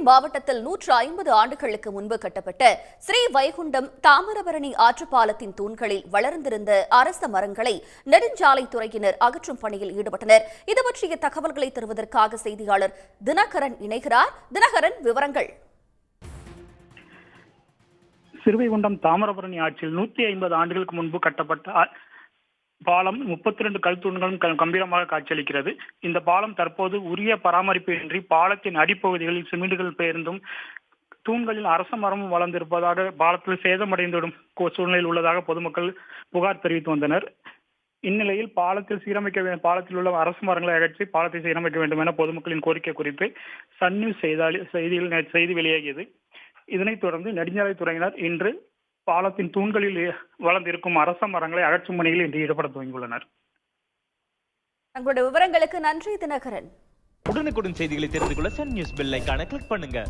மாவட்டத்தில் 150 ஆண்டுகளுக்கு முன்பு கட்டப்பட்ட ஸ்ரீ வைகுண்டம் தாமிரபரணி ஆற்றுப்பாலத்தின் தூண்களில் வளர்ந்திருந்த அரச மரங்களை நெடுஞ்சாலைத்துறையினர் அகற்றும் பணியில் ஈடுபட்டனர். இது பற்றிய தகவல்களை தருவதற்காக செய்தியாளர் தினகரன் இணைகிறார். தினகரன், விவரங்கள். ஸ்ரீவைகுண்டம் தாமிரபரணி ஆற்றில் 150 ஆண்டுகளுக்கு முன்பு கட்டப்பட்ட பாலம் 32 கல் தூண்களும் கம்பீரமாக காட்சியளிக்கிறது. இந்த பாலம் தற்போது உரிய பராமரிப்பு இன்றி பாலத்தின் அடிப்பகுதிகளில் சிமெண்டுகள் பெயர்ந்தும் தூண்களில் அரச மரமும் வளர்ந்திருப்பதாக பாலத்தில் சேதமடைந்துவிடும் சூழ்நிலையில் உள்ளதாக பொதுமக்கள் புகார் தெரிவித்து வந்தனர். இந்நிலையில் பாலத்தில் உள்ள அரச மரங்களை அகற்றி பாலத்தை சீரமைக்க வேண்டும் என பொதுமக்களின் கோரிக்கை குறித்து சன் நியூஸ் செய்தி வெளியாகியது. இதனைத் தொடர்ந்து நெடுஞ்சாலைத்துறையினர் இன்று பாலத்தின் தூண்களில் வளர்ந்திருக்கும் அரச மரங்களை அகற்றும் பணியில் இன்று ஈடுபட துவங்கியுள்ளனர். தங்களுடைய விவரங்களுக்கு நன்றி தினகரன். உடனுக்குடன் செய்திகளை தெரிந்து கொள்ள சன் நியூஸ் பெல் ஐகானை கிளிக் பண்ணுங்க.